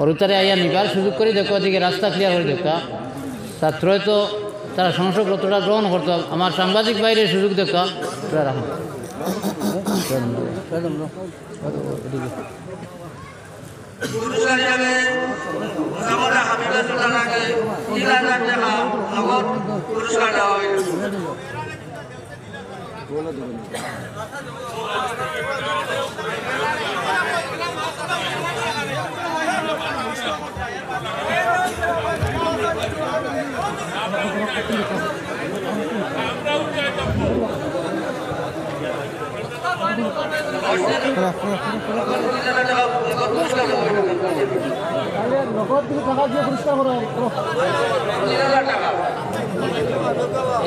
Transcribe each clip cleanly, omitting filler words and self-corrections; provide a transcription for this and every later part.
ওরুতারে আইয়া নিবার সুযোগ করে দেখো দিকে রাস্তা ক্লিয়ার করে দেখা ছাত্রই তো তারা সংসদপত্রটা গ্রহণ করতো আমার সাংবাদিক বাইরে সুযোগ দেখা রাখুন পুরস্কার দেওয়া হয়েছে।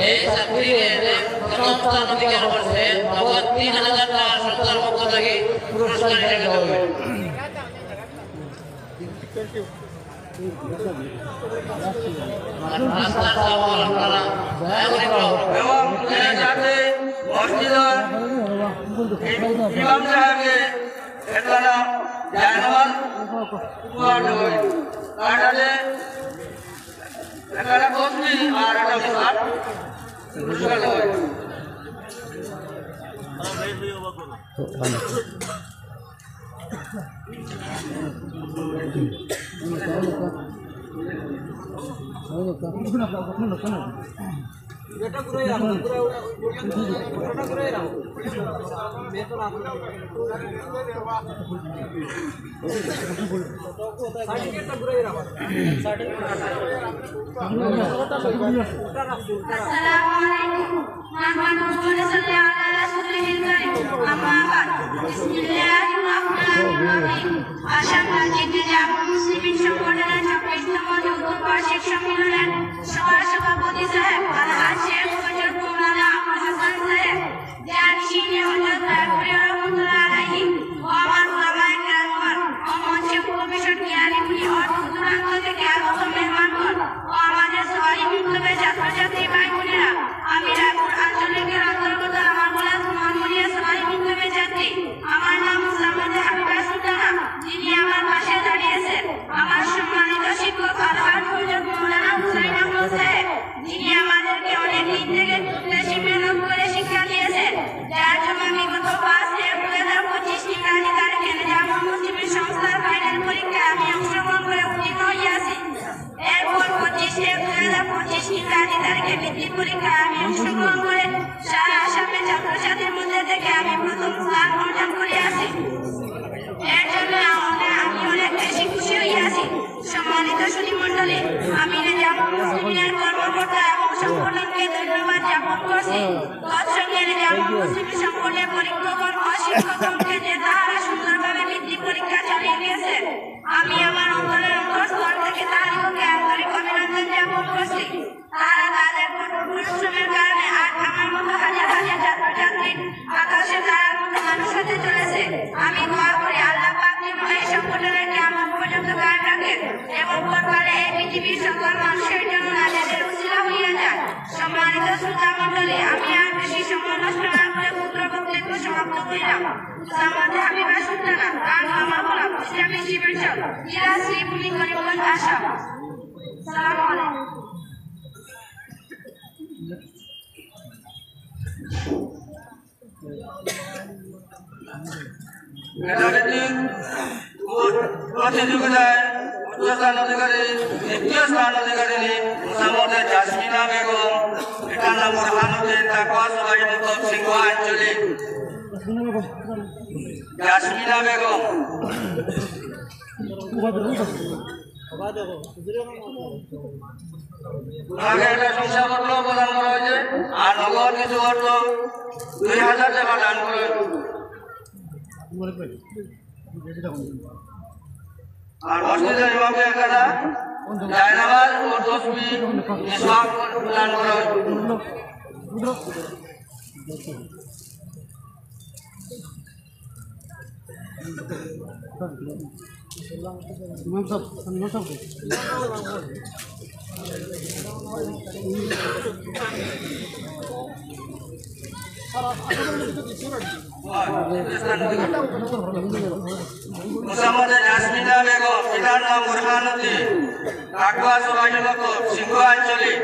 এই চাকরির প্রথম স্থান অধিকার করছে ৩,০০০ টাকা সরকার পক্ষ থেকে পুরস্কার হিসেবে দেওয়া হবে। আসাম রাজ্যে জামাত মুসলিমিন সংগঠনের ২৬তম যৌথ বার্ষিক সম্মেলনের সভাপতি সাহেব আলহাজ শেখ হযরত মাওলানা আবুল হাসান সাহেব জানশিনে হযরত তাকবীর রহমাতুল্লাহ আলাইহি ও আমার উলামায়ে কেরামগণ ও মঞ্চে উপবিষ্ট জ্ঞানীগুণী ও দূরান্ত থেকে আগত মেহমানগণ ও আমাদের সবাই মুক্তবে ছাত্রছাত্রী ভাই বোনেরা আমি রায়পুর আঞ্চলিকের অন্তর্গত আমার গোলাপ মোহাম্মদিয়া সবাই মুক্তবে ছাত্রী আমার নাম মুসাম্মদ হাবিবা সুলতানা যিনি আমার পাশে দাঁড়িয়েছেন আমার সম্মানিত শিক্ষক আলহাজ হযরত মাওলানা হুসাইন আহমদ সাহেব যিনি আমাদেরকে অনেক দিন থেকে বেশি মেহনত করে শিক্ষা দিয়েছেন যার জন্য বিগত ৫-২০২৫ ইংরাজি তারিখে জামাত মুসলিমিন সংস্থার ফাইনাল পরীক্ষায় আমি অংশগ্রহণ করে উত্তীর্ণ হইয়াছি। এরপর ২৫-২০২৫ ইংরাজি তারিখে বৃত্তি পরীক্ষায় আমি অংশগ্রহণ করে সারা আসামে ছাত্রছাত্রীর মধ্যে থেকে আমি প্রথম স্থান অর্জন করিয়াছি। এর জন্য আমি অনেক বেশি খুশি হইয়াছি। সম্মানিত সুধীমণ্ডলী, আমি জামাত মুসলিমিনের কর্মকর্তা এবং সংগঠনকে ধন্যবাদ জ্ঞাপন করছি। তৎসঙ্গে জামাত মুসলিমিন সংগঠনের পরীক্ষকগণ ও শিক্ষকগণকে যে তাহারা সুন্দরভাবে বৃত্তি পরীক্ষা চালিয়ে গিয়েছে আমি আমার অন্তরের অন্তঃস্থল থেকে তাহাদিগকে আন্তরিক অভিনন্দন জ্ঞাপন করছি। তাহারা তাদের কঠোর পরিশ্রমের কারণে আজ আমার মতো হাজার হাজার ছাত্রছাত্রী আকাশে তারার মতো মানুষ হতে চলেছে। আমি দোয়া করি আল্লাহ পাক যেন এই সংগঠনের কিয়ামত পর্যন্ত কায়েম রাখেন এবং পরকালে এই পৃথিবীর সকল মানুষের জন্য নাজাতের উসিলা হইয়া যায়। সম্মানিত শ্রোতামণ্ডলী, আমি আর বেশি সময় নষ্ট না করে পুত্র বক্তব্য সমাপ্ত করিলাম। মুসাম্মদ হাবিবা সুলতানা, গান আমার গোলাপ, ইসলামী শিবির চক, জেলা শ্রীভূমি, করিমগঞ্জ, আসাম। আসসালামু আলাইকুম। প্রতিযোগিতায় উচ্চস্থান অধিকারী দ্বিতীয় স্থান অধিকারিণী মুসাম্মদ জাসমিনা বেগম, পিতার নাম বোরহানুদ্দিন তাকওয়া সুবাই মুকম সিংহ আঞ্চলিক। জাসমিনা বেগম ওনাকে একটা শংসাপত্র প্রদান করা হয়েছে আর নগদ কিছু অর্থ ২,০০০ টাকা দান করে। আর মসজিদের ইমামকে একটা জায়নামাজ ও তসবিহ মিসওয়াক দান করা হয়েছে। মুসাম্মদে জাসমিনা বেগম, পিতার নাম বুরহানুদ্দিন, কাকবা সুভাষী মক্তব, সিংহ আঞ্চলিক।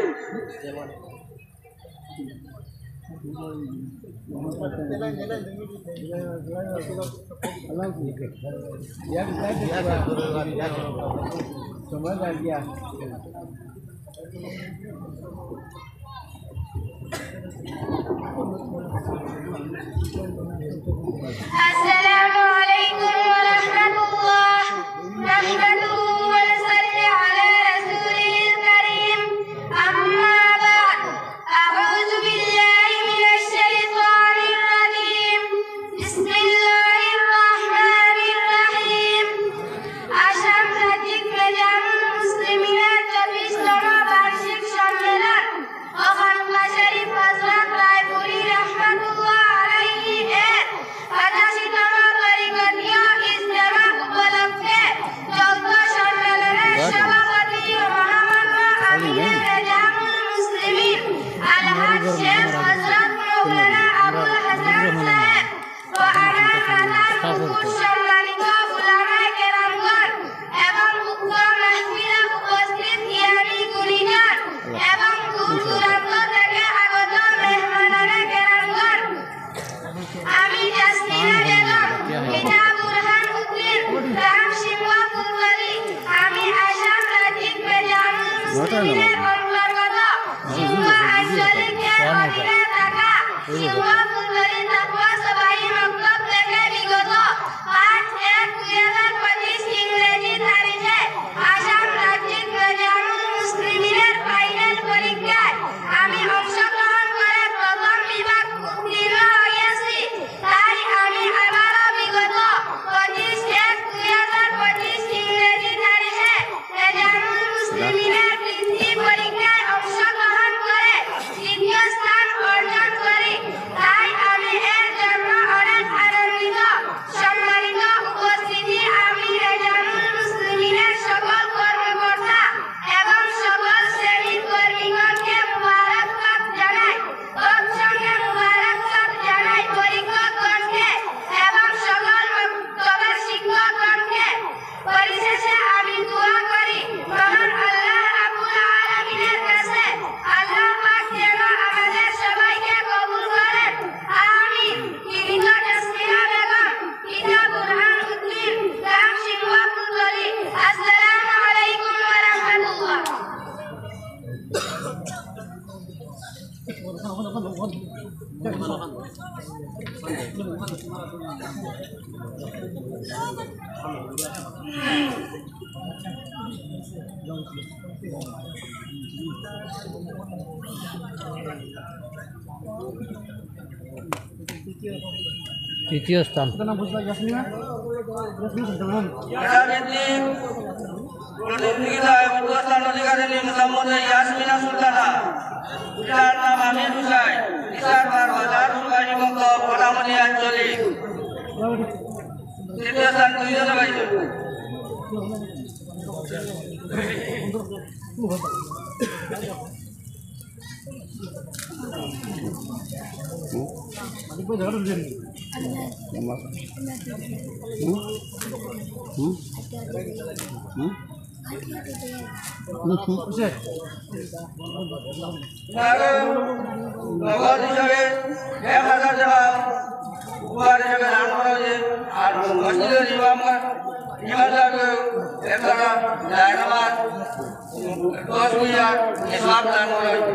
السلام عليكم ورحمة الله نحمده ونصلي على رسوله الكريم أما بعد أعوذ بالله من الشيطان الرجيم بسم الله الرحمن الرحيم আসামজাতিক মেজানুল মুসলিমিনের 24তম বার্ষিক সম্মেলন ও খানকা শরীফ হযরত রায়পুরী রাহমাতুল্লাহ আলাইহি এর 85তম পরিকর্মীয় ইজতেমা উপলক্ষে চৌদ্দ সম্মেলনের সভাপতি ও মহামান্য আমির মেজানুল মুসলিমিন আলহাজ শেখ হযরত মৌলানা আবুল হাসান সাহেব ও আমার খাতার সম্মানিত উলামায়ে কেরামগণ এবং উক্ত মাহফিলে উপস্থিত জ্ঞানী গুণীজন এবং দূর দূরান্ত থেকে আগত মেহমানানে কেরামগণ, আমি জাসমিনা বেগম, পিতা বুরহানুদ্দিন, গ্রাম সিংহপুরী। আমি আসাম রাজ্যিক মেজানুল মুসলিমিনের অন্তর্গত সিংহ আঞ্চলিকের অধীনে থাকা সিংহপুরী তাকওয়া সবাই মক্তব থেকে বিগত 5/1/2025 ইংরেজি তারিখে আসাম রাজ্যিক মেজানুল মুসলিমিনের ফাইনাল পরীক্ষায় আমি অংশগ্রহণ করে প্রথম বিভাগ উত্তীর্ণ হয়েছি। তাই আমি আবারও বিগত 25/1/2025 ইংরেজি তারিখে মেজানুল মুসলিমিনের বৃত্তি পরীক্ষায় অংশগ্রহণ করে দ্বিতীয় স্থান অর্জন করি। তাই আমি এর জন্য অনেক আনন্দিত। সম্মানিত উপস্থিতি, আমি মেজানুল মুসলিমিনের সকল কর্মকর্তা এবং সকল শ্রেণীর কর্মীগণকে মুবারকবাদ জানাই। তৎসঙ্গে মুবারকবাদ জানাই পরীক্ষকগণকে এবং সকল মক্তবের শিক্ষকগণকে। পরিশেষে আমি দোয়া করি মহান আল্লাহ রাব্বুল আলামিনের কাছে আল্লাহ পাক যেন আমাদের সবাইকে কবুল করেন। আমিন। জীবিত জাসমিনা বেগম, পিতা বুরহানুদ্দিন, গ্রাম সিংহপুরী। আসসালামু আলাইকুম ওয়া রাহমাতুল্লাহ। তৃতীয় স্থান মেধাভিত্তিক প্রতিযোগিতা এবং পুরস্কার অধিকারিণী মুসাম্মদে ইয়াসমিনা সুলতানা, পিতার নাম আমির হুসাইন, পিতার নাম বাজার সুভাষী মক্তব, ফটামনি আঞ্চলিক। তৃতীয় স্থান দুইজনে পাইছে। নগদ হিসাবে 1000 টাকা উপহার হিসাবে দান করা হয়েছে। আর মসজিদের ইমাম সাহেবকে 1 টাকা জায়নামাজ 10 মিলিয়ন হিসাব দান করা হয়েছে।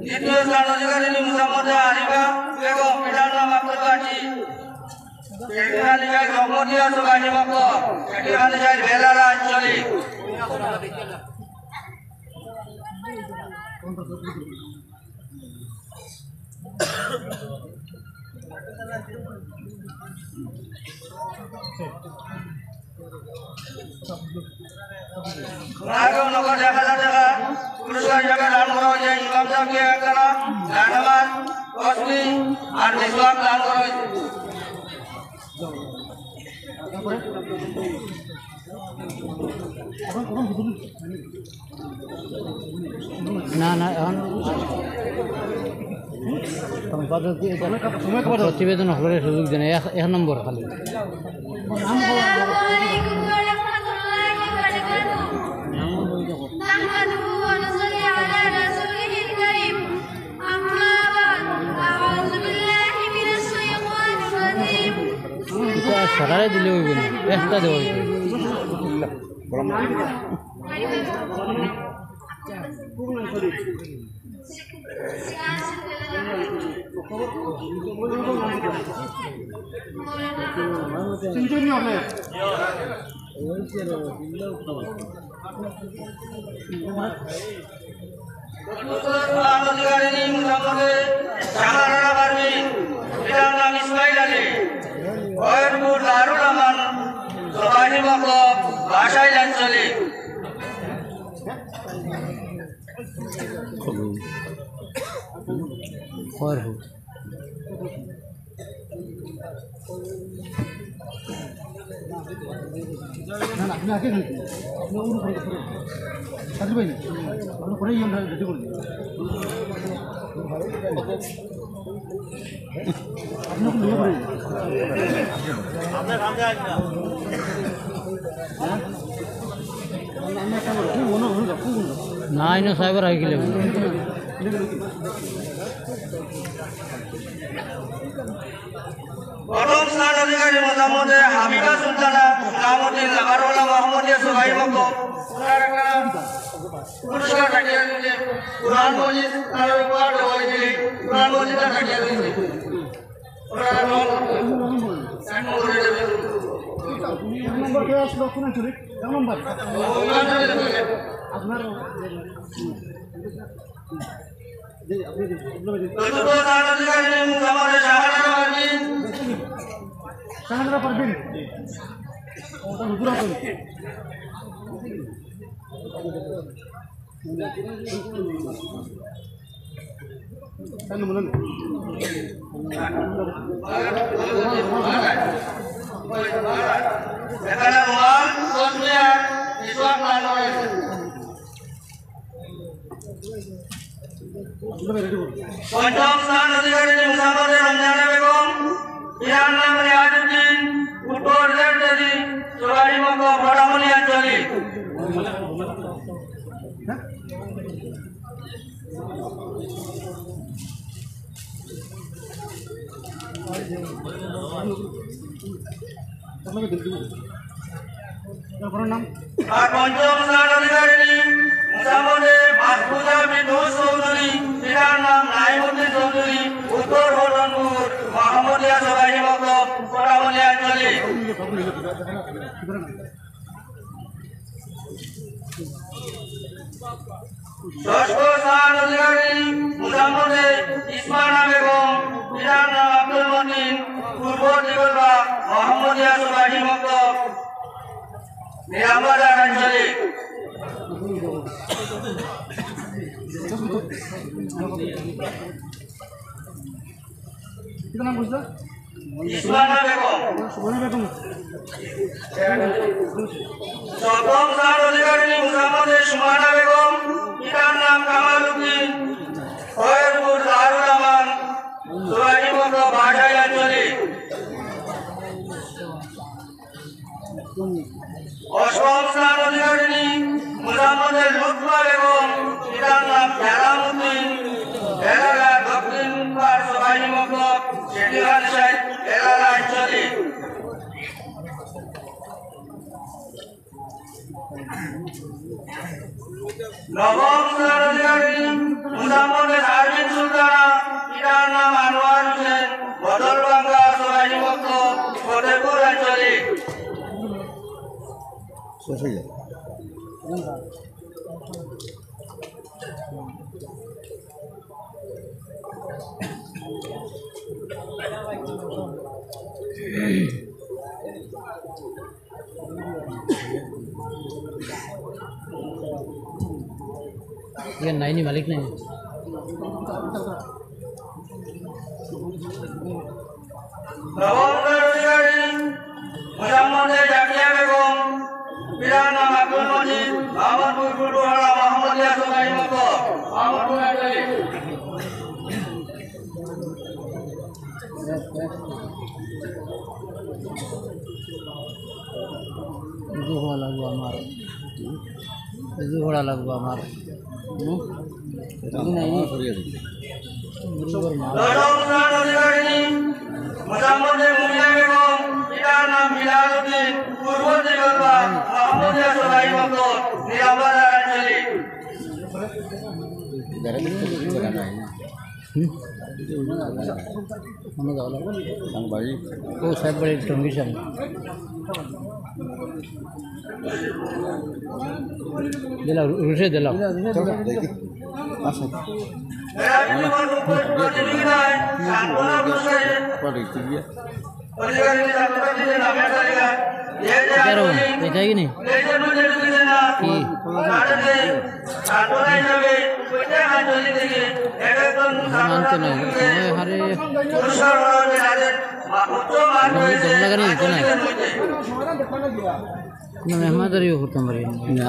দ্বিতীয় স্থান অধিকারিণী মুসাম্মদে আরিফা বেগম, পিতার নাম আব্দুল বাসি, এখানে যাই রহমতিয়া সুভাষী মক্তব, এখানে যাই বেলারা আঞ্চলিক। আগেও নগদ 1000 টাকা পুরস্কার হিসাবে দান করা হয়েছে। ইমাম সাহেবকে 1 টাকা জায়নামাজ 10 আর মিসওয়াক দান করা হয়েছে। না না এখন প্রতিবেদন হলের সুযোগ দেন 1 নম্বর খালি আসসালামু আলাইকুম ওয়া রাহমাতুল্লাহি ওয়া বারাকাতুহু নাহমাদুহু ওয়া নুসাল্লি আলা রাসূলিল কারীম আম্মা বা'দ আউযু বিল্লাহি মিনাশ শাইতানির রাজীম এটা সারারে দিলে হইব না একটা দেওয়া হইব অধিকারিণী মুসাফরে শাহানারা পারভিন পিতার নাম ইসমাইল আলী ফয়েরপুর দারুল আমান জবানি মক্তব ভাষাইল আঞ্চলিক না ইনো সাইবার আই গেলে প্রথম স্থান অধিকারী মোহাম্মদে হাবিবা সুলতানা সুলামুদ্দিন লাবারওয়ালা মোহাম্মদিয়া সুবাই মক্তব পুরস্কার কাটিয়ে দিয়েছে কুরআন মজিদ তার উপহার দেওয়া হয়েছিল কুরআন মজিদটা কাটিয়ে দিয়েছে ওনারা নম্বর কে আসলো কোন চুরি নম্বর আপনার চতুর্থ স্থান অধিকারী মোহাম্মদ শাহানারা পারবেন ওটা হুজুর আছেন তাহলে বলেন এখানে রোমান কোচবিহার ইসলাম প্ল্যান রয়েছে পঞ্চম স্থান অধিকারী মুসাফরে রমজানা বেগম ইরান নাম রিয়াজউদ্দিন উত্তর দেশি চুরাড়ি মক্ক বড়ামলি আঞ্চলিক নাম আর পঞ্চম স্থান অধিকারী মুসাফরে মাহফুজা বিনু চৌধুরী ইরান নাম নাইমুদ্দিন চৌধুরী উত্তর হরনপুর মোহাম্মদিয়া সবাই মক্ক বড়ামলি আঞ্চলিক ষষ্ঠ স্থান অধিকারী মুসাফরে ইসমানা বেগম ইরান নাম আব্দুল মতিন পূর্ব দিগলবা মোহাম্মদিয়া সবাই মক্ক নিরামবাজার আঞ্চলিক নাম বুঝলো ইসমানা বেগম সুবর্ণ বেগম সপ্তম স্থান অধিকারী মুসাফরে সুমানা বেগম পিতার নাম কামাল উদ্দিন ফয়েরপুর দারুল আমান সুরাই মক্ক ভাষাইল আঞ্চলিক অষ্টম স্থান অধিকারিণী মুসাফরে লুৎফা বেগম পিতার নাম জালাম উদ্দিন এলাকা দক্ষিণ পার সবাই মক্ক সেটিঘাট সাইড এলাকা আঞ্চলিক নবম স্থান অধিকারী মুসাফরে আরবিন সুলতানা পিতার নাম আনোয়ার হোসেন বদলবাঙ্গা সবাই মক্ক ফতেপুর আঞ্চলিক ये नाइनी मालिक नहीं নবম স্থান অধিকারী মুসাম্মদে জাকিয়া বেগম পিতার নাম আব্দুল মজিদ মোহাম্মদপুর ফুলপুরা মোহাম্মদিয়া সবাই মত মোহাম্মদপুর ঘোড়া লাগবো আমার ঘোড়া লাগবো আমার পিতার নাম বিলালউদ্দিন পূর্ব দিগলবা মোহাম্মদিয়া সবাই মত নিরাপদ আঞ্চলিক ও সাহেব বাড়ির টঙ্গির সামনে দিলাম রুশে দিলাম এটাই কি নেই মানতে নাই হারে লাগানি দিতে নাই মেহমাদারিও করতাম পারি না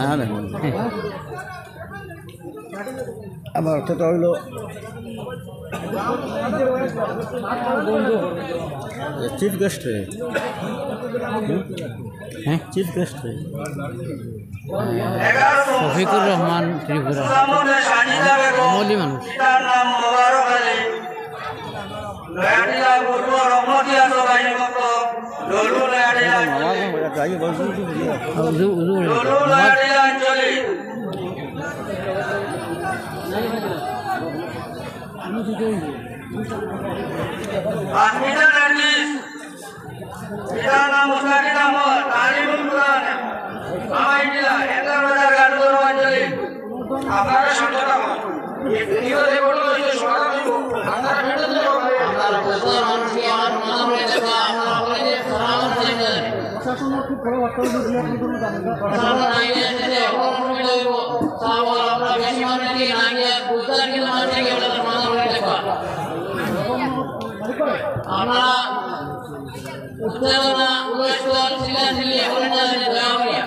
আমার অর্থটা হইল চিফ গেস্ট হ্যাঁ চিফ গেস্ট শফিকুর রহমান ত্রিপুরা আমলি মানুষ আমরা উত্তেজনা উল্লাস চিল্লাচিল্লি এখন দয়া করিয়া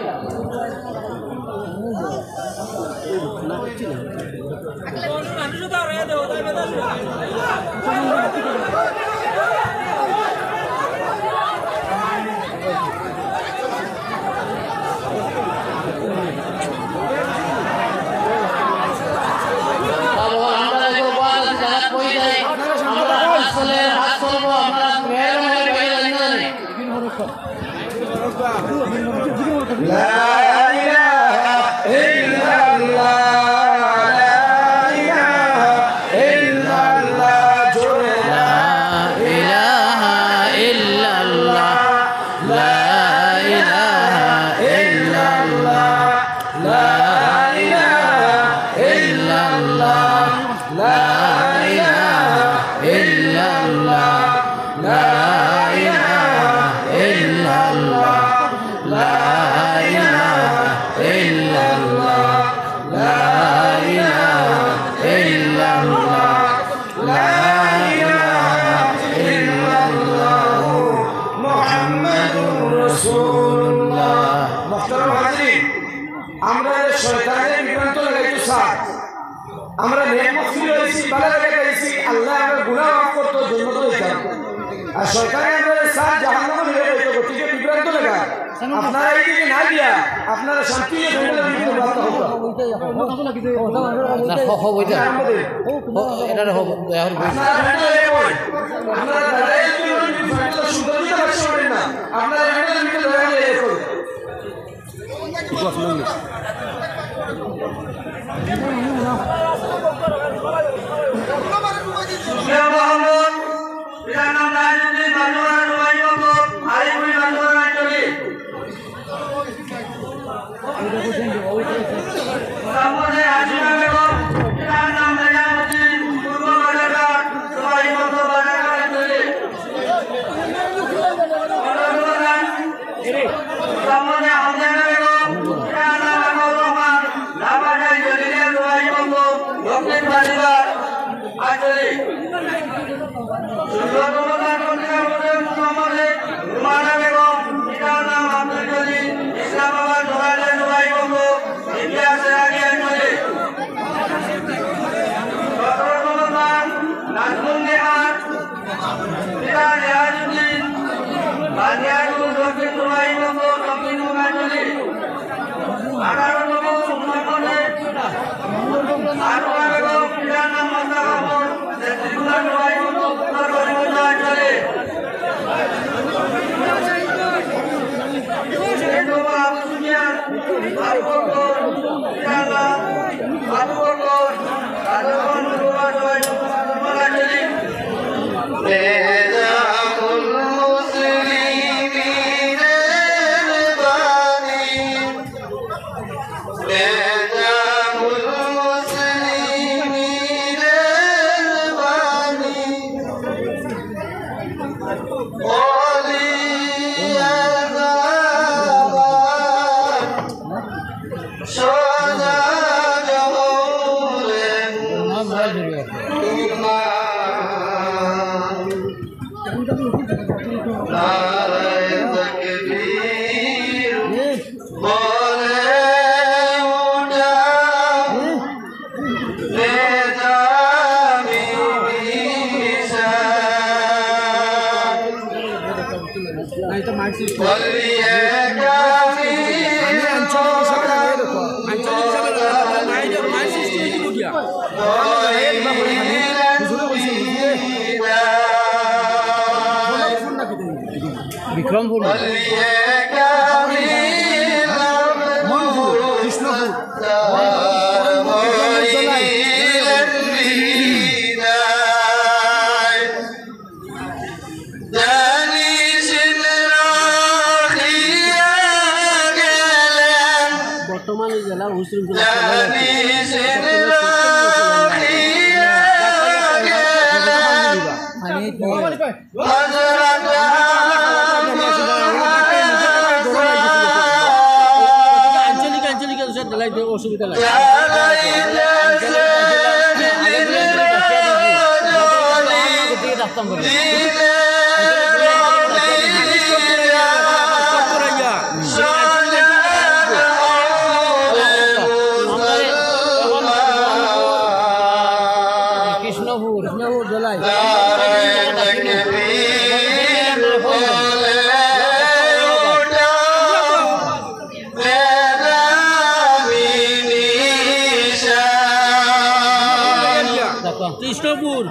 আমরা নেমত ফিরে হয়েছি বালা জায়গায় গেছি আল্লাহ আমরা গুনাহ মাফ করতে জন্য তো দিতাম আর সরকারে আমরা সার জাহান্নামে হয়ে গেছে গতিকে বিভ্রান্ত লাগা আপনারা এই দিকে না দিয়া আপনারা শান্তি নিয়ে ধরে দিতে বাধ্য হতো না হ বইতা এটা হ আপনারা দাঁড়াই সুন্দর দিতে পারছেন না আপনারা এটা দিতে দয়া করে করুন মোহাম্মদ পিতার নাম রাজুদ্দিন বানুয়া রুবাই মতো আলিপুরি বানুয়া অঞ্চলে মোহাম্মদ আজিমা বেগম পিতার নাম রেজাউদ্দিন পূর্ব বাজারঘাট রুবাই মতো বাজারঘাট অঞ্চলে মোহাম্মদ হামজানা বেগম পিতার নাম আবুল রহমান লাভাজাই জলিলিয়া রুবাই মতো দক্ষিণ বাজারঘাট অঞ্চলে ইসলামাবাদ বিক্রমপুর বর্তমানে জেলা উশৃঙ্খলা আঞ্চলিক অসুবিধা লাগে কৃষ্ণপুর জেলায় কৃষ্ণপুর